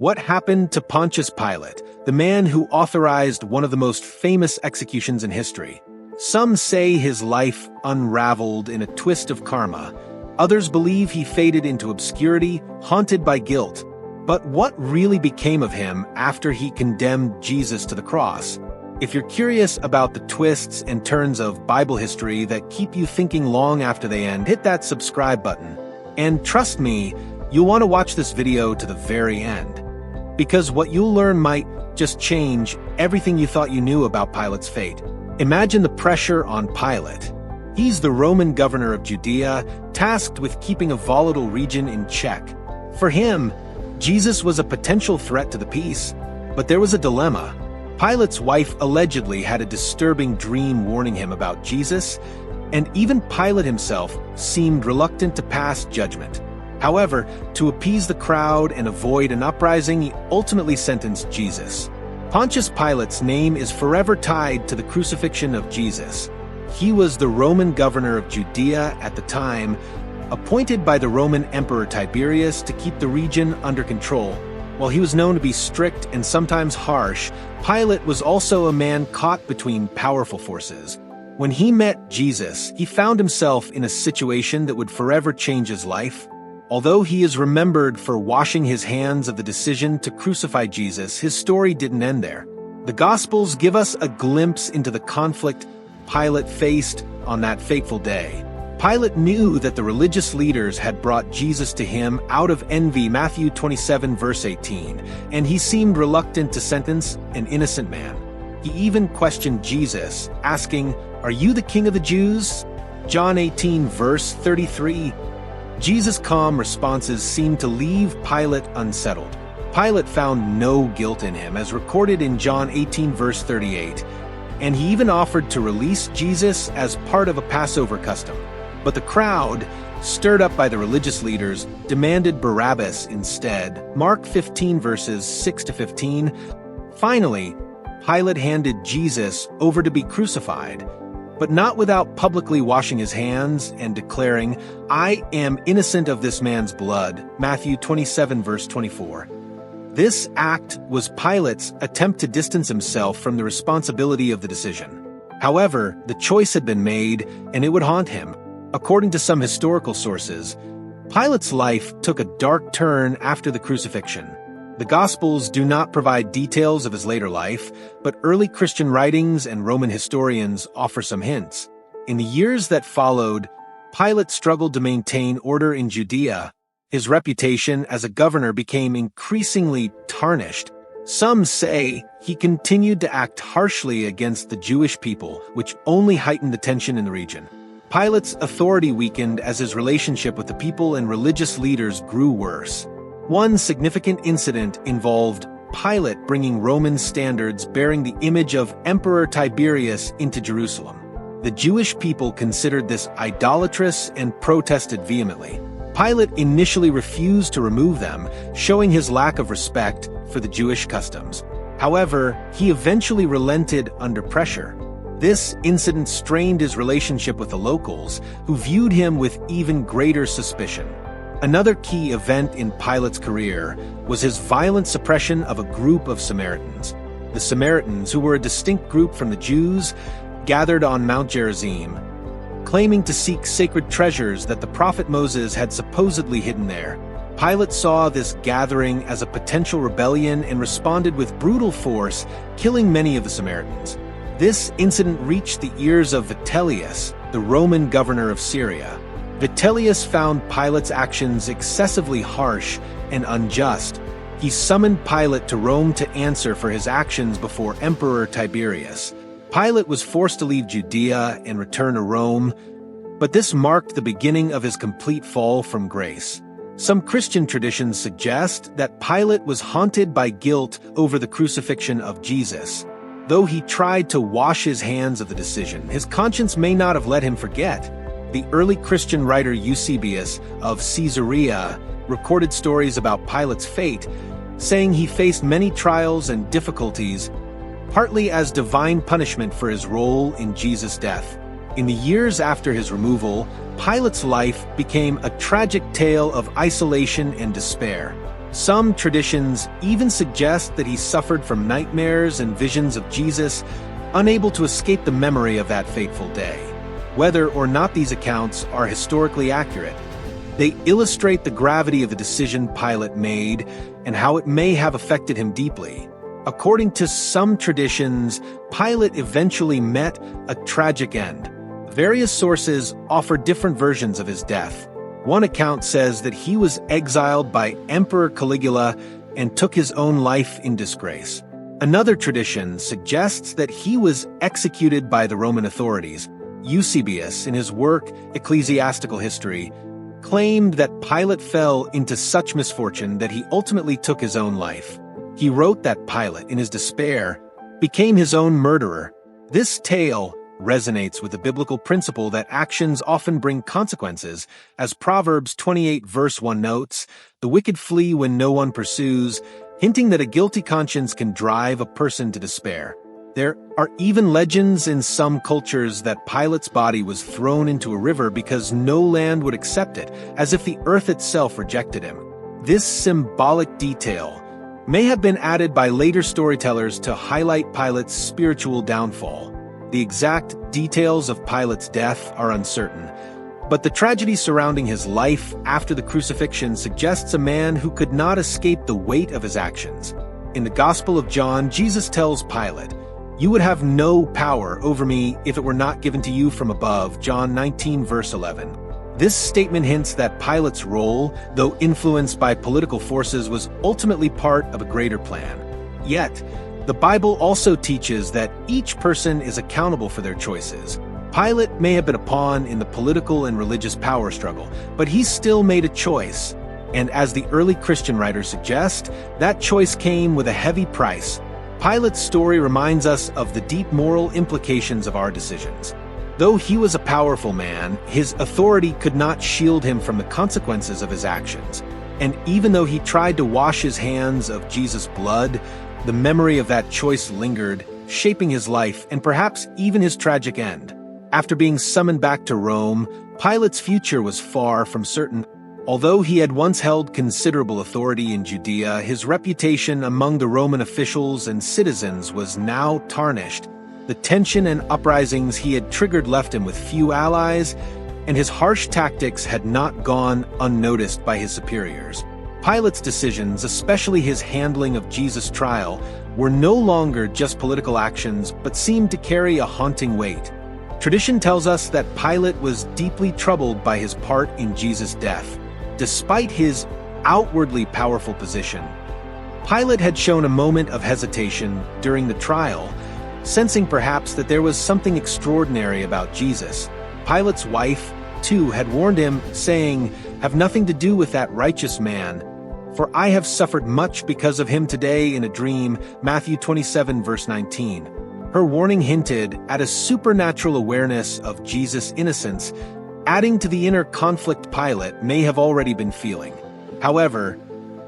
What happened to Pontius Pilate, the man who authorized one of the most famous executions in history? Some say his life unraveled in a twist of karma. Others believe he faded into obscurity, haunted by guilt. But what really became of him after he condemned Jesus to the cross? If you're curious about the twists and turns of Bible history that keep you thinking long after they end, hit that subscribe button. And trust me, you'll want to watch this video to the very end. Because what you'll learn might just change everything you thought you knew about Pilate's fate. Imagine the pressure on Pilate. He's the Roman governor of Judea, tasked with keeping a volatile region in check. For him, Jesus was a potential threat to the peace. But there was a dilemma. Pilate's wife allegedly had a disturbing dream warning him about Jesus, and even Pilate himself seemed reluctant to pass judgment. However, to appease the crowd and avoid an uprising, he ultimately sentenced Jesus. Pontius Pilate's name is forever tied to the crucifixion of Jesus. He was the Roman governor of Judea at the time, appointed by the Roman Emperor Tiberius to keep the region under control. While he was known to be strict and sometimes harsh, Pilate was also a man caught between powerful forces. When he met Jesus, he found himself in a situation that would forever change his life. Although he is remembered for washing his hands of the decision to crucify Jesus, his story didn't end there. The Gospels give us a glimpse into the conflict Pilate faced on that fateful day. Pilate knew that the religious leaders had brought Jesus to him out of envy, Matthew 27 verse 18, and he seemed reluctant to sentence an innocent man. He even questioned Jesus, asking, "Are you the king of the Jews?" John 18 verse 33. Jesus' calm responses seemed to leave Pilate unsettled. Pilate found no guilt in him, as recorded in John 18 verse 38, and he even offered to release Jesus as part of a Passover custom. But the crowd, stirred up by the religious leaders, demanded Barabbas instead. Mark 15 verses 6 to 15. Finally, Pilate handed Jesus over to be crucified, but not without publicly washing his hands and declaring, "I am innocent of this man's blood," Matthew 27 verse 24. This act was Pilate's attempt to distance himself from the responsibility of the decision. However, the choice had been made, and it would haunt him. According to some historical sources, Pilate's life took a dark turn after the crucifixion. The Gospels do not provide details of his later life, but early Christian writings and Roman historians offer some hints. In the years that followed, Pilate struggled to maintain order in Judea. His reputation as a governor became increasingly tarnished. Some say he continued to act harshly against the Jewish people, which only heightened the tension in the region. Pilate's authority weakened as his relationship with the people and religious leaders grew worse. One significant incident involved Pilate bringing Roman standards bearing the image of Emperor Tiberius into Jerusalem. The Jewish people considered this idolatrous and protested vehemently. Pilate initially refused to remove them, showing his lack of respect for the Jewish customs. However, he eventually relented under pressure. This incident strained his relationship with the locals, who viewed him with even greater suspicion. Another key event in Pilate's career was his violent suppression of a group of Samaritans. The Samaritans, who were a distinct group from the Jews, gathered on Mount Gerizim, claiming to seek sacred treasures that the prophet Moses had supposedly hidden there. Pilate saw this gathering as a potential rebellion and responded with brutal force, killing many of the Samaritans. This incident reached the ears of Vitellius, the Roman governor of Syria. Vitellius found Pilate's actions excessively harsh and unjust. He summoned Pilate to Rome to answer for his actions before Emperor Tiberius. Pilate was forced to leave Judea and return to Rome, but this marked the beginning of his complete fall from grace. Some Christian traditions suggest that Pilate was haunted by guilt over the crucifixion of Jesus. Though he tried to wash his hands of the decision, his conscience may not have let him forget. The early Christian writer Eusebius of Caesarea recorded stories about Pilate's fate, saying he faced many trials and difficulties, partly as divine punishment for his role in Jesus' death. In the years after his removal, Pilate's life became a tragic tale of isolation and despair. Some traditions even suggest that he suffered from nightmares and visions of Jesus, unable to escape the memory of that fateful day. Whether or not these accounts are historically accurate, they illustrate the gravity of the decision Pilate made and how it may have affected him deeply. According to some traditions, Pilate eventually met a tragic end. Various sources offer different versions of his death. One account says that he was exiled by Emperor Caligula and took his own life in disgrace. Another tradition suggests that he was executed by the Roman authorities. Eusebius, in his work Ecclesiastical History, claimed that Pilate fell into such misfortune that he ultimately took his own life. He wrote that Pilate, in his despair, became his own murderer. This tale resonates with the biblical principle that actions often bring consequences. As Proverbs 28 verse 1 notes, "The wicked flee when no one pursues," hinting that a guilty conscience can drive a person to despair. There are even legends in some cultures that Pilate's body was thrown into a river because no land would accept it, as if the earth itself rejected him. This symbolic detail may have been added by later storytellers to highlight Pilate's spiritual downfall. The exact details of Pilate's death are uncertain, but the tragedy surrounding his life after the crucifixion suggests a man who could not escape the weight of his actions. In the Gospel of John, Jesus tells Pilate, "You would have no power over me if it were not given to you from above," John 19 verse 11. This statement hints that Pilate's role, though influenced by political forces, was ultimately part of a greater plan. Yet, the Bible also teaches that each person is accountable for their choices. Pilate may have been a pawn in the political and religious power struggle, but he still made a choice. And as the early Christian writers suggest, that choice came with a heavy price. Pilate's story reminds us of the deep moral implications of our decisions. Though he was a powerful man, his authority could not shield him from the consequences of his actions. And even though he tried to wash his hands of Jesus' blood, the memory of that choice lingered, shaping his life and perhaps even his tragic end. After being summoned back to Rome, Pilate's future was far from certain. Although he had once held considerable authority in Judea, his reputation among the Roman officials and citizens was now tarnished. The tension and uprisings he had triggered left him with few allies, and his harsh tactics had not gone unnoticed by his superiors. Pilate's decisions, especially his handling of Jesus' trial, were no longer just political actions but seemed to carry a haunting weight. Tradition tells us that Pilate was deeply troubled by his part in Jesus' death. Despite his outwardly powerful position, Pilate had shown a moment of hesitation during the trial, sensing perhaps that there was something extraordinary about Jesus. Pilate's wife, too, had warned him, saying, "Have nothing to do with that righteous man, for I have suffered much because of him today in a dream," Matthew 27 verse 19. Her warning hinted at a supernatural awareness of Jesus' innocence, adding to the inner conflict Pilate may have already been feeling. However,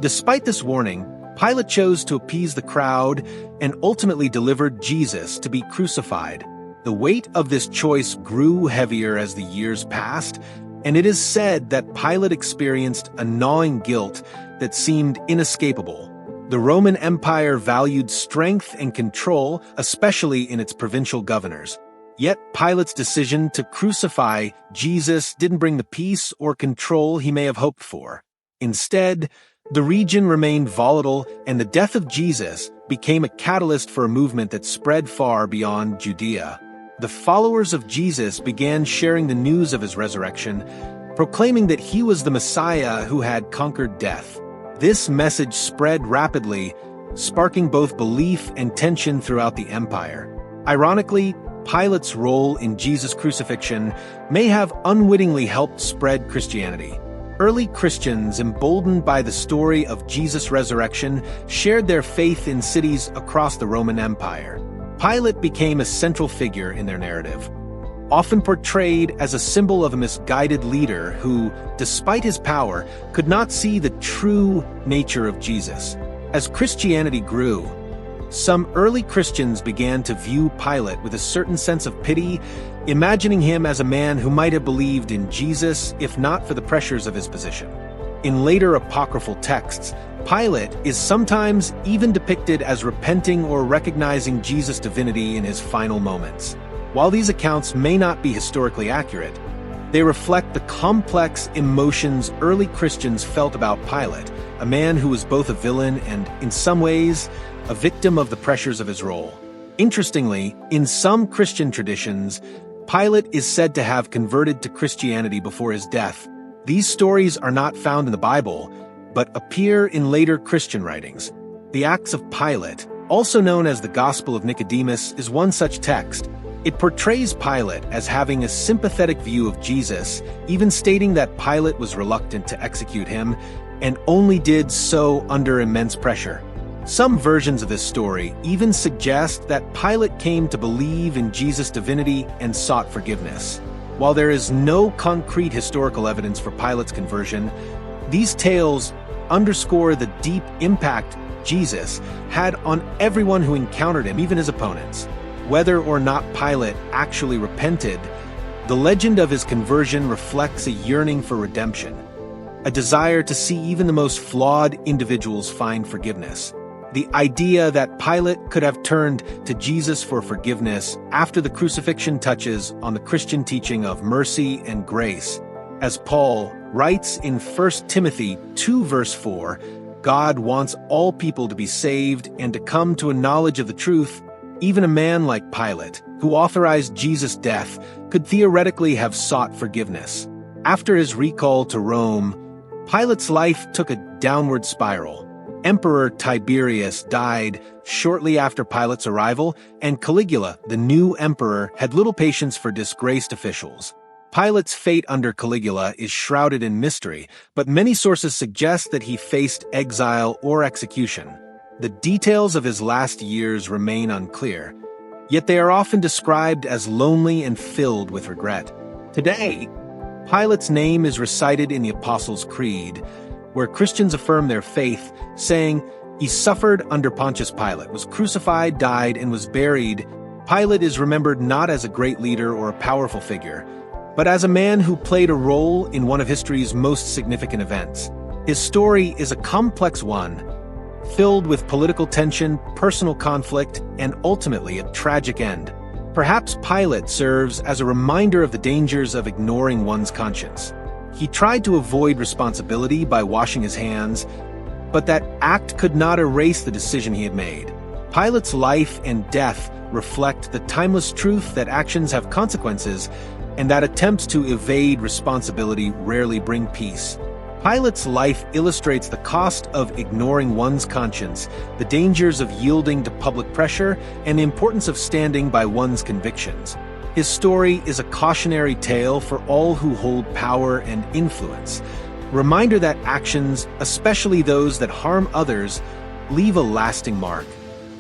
despite this warning, Pilate chose to appease the crowd and ultimately delivered Jesus to be crucified. The weight of this choice grew heavier as the years passed, and it is said that Pilate experienced a gnawing guilt that seemed inescapable. The Roman Empire valued strength and control, especially in its provincial governors. Yet Pilate's decision to crucify Jesus didn't bring the peace or control he may have hoped for. Instead, the region remained volatile, and the death of Jesus became a catalyst for a movement that spread far beyond Judea. The followers of Jesus began sharing the news of his resurrection, proclaiming that he was the Messiah who had conquered death. This message spread rapidly, sparking both belief and tension throughout the empire. Ironically, Pilate's role in Jesus' crucifixion may have unwittingly helped spread Christianity. Early Christians, emboldened by the story of Jesus' resurrection, shared their faith in cities across the Roman Empire. Pilate became a central figure in their narrative, often portrayed as a symbol of a misguided leader who, despite his power, could not see the true nature of Jesus. As Christianity grew, some early Christians began to view Pilate with a certain sense of pity, imagining him as a man who might have believed in Jesus if not for the pressures of his position. In later apocryphal texts, Pilate is sometimes even depicted as repenting or recognizing Jesus' divinity in his final moments. While these accounts may not be historically accurate, they reflect the complex emotions early Christians felt about Pilate, a man who was both a villain and, in some ways, a victim of the pressures of his role. Interestingly, in some Christian traditions, Pilate is said to have converted to Christianity before his death. These stories are not found in the Bible, but appear in later Christian writings. The Acts of Pilate, also known as the Gospel of Nicodemus, is one such text. It portrays Pilate as having a sympathetic view of Jesus, even stating that Pilate was reluctant to execute him and only did so under immense pressure. Some versions of this story even suggest that Pilate came to believe in Jesus' divinity and sought forgiveness. While there is no concrete historical evidence for Pilate's conversion, these tales underscore the deep impact Jesus had on everyone who encountered him, even his opponents. Whether or not Pilate actually repented, the legend of his conversion reflects a yearning for redemption, a desire to see even the most flawed individuals find forgiveness. The idea that Pilate could have turned to Jesus for forgiveness after the crucifixion touches on the Christian teaching of mercy and grace. As Paul writes in 1 Timothy 2 verse 4, God wants all people to be saved and to come to a knowledge of the truth. Even a man like Pilate, who authorized Jesus' death, could theoretically have sought forgiveness. After his recall to Rome, Pilate's life took a downward spiral. Emperor Tiberius died shortly after Pilate's arrival, and Caligula, the new emperor, had little patience for disgraced officials. Pilate's fate under Caligula is shrouded in mystery, but many sources suggest that he faced exile or execution. The details of his last years remain unclear, yet they are often described as lonely and filled with regret. Today, Pilate's name is recited in the Apostles' Creed, where Christians affirm their faith, saying, "He suffered under Pontius Pilate, was crucified, died, and was buried." Pilate is remembered not as a great leader or a powerful figure, but as a man who played a role in one of history's most significant events. His story is a complex one, filled with political tension, personal conflict, and ultimately a tragic end. Perhaps Pilate serves as a reminder of the dangers of ignoring one's conscience. He tried to avoid responsibility by washing his hands, but that act could not erase the decision he had made. Pilate's life and death reflect the timeless truth that actions have consequences, and that attempts to evade responsibility rarely bring peace. Pilate's life illustrates the cost of ignoring one's conscience, the dangers of yielding to public pressure, and the importance of standing by one's convictions. His story is a cautionary tale for all who hold power and influence, a reminder that actions, especially those that harm others, leave a lasting mark.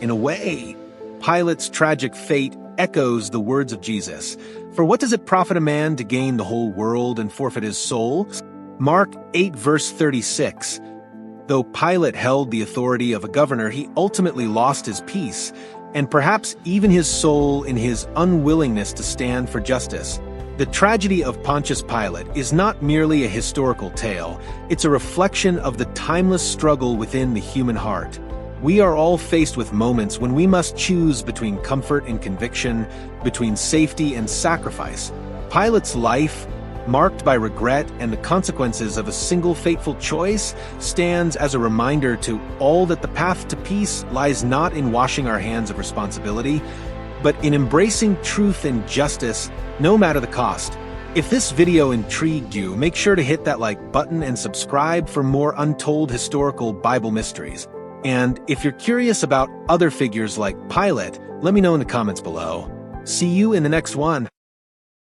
In a way, Pilate's tragic fate echoes the words of Jesus, "For what does it profit a man to gain the whole world and forfeit his soul?" Mark 8 verse 36. Though Pilate held the authority of a governor, he ultimately lost his peace, and perhaps even his soul in his unwillingness to stand for justice. The tragedy of Pontius Pilate is not merely a historical tale, it's a reflection of the timeless struggle within the human heart. We are all faced with moments when we must choose between comfort and conviction, between safety and sacrifice. Pilate's life, marked by regret and the consequences of a single fateful choice, stands as a reminder to all that the path to peace lies not in washing our hands of responsibility, but in embracing truth and justice, no matter the cost. If this video intrigued you, make sure to hit that like button and subscribe for more untold historical Bible mysteries. And if you're curious about other figures like Pilate, let me know in the comments below. See you in the next one.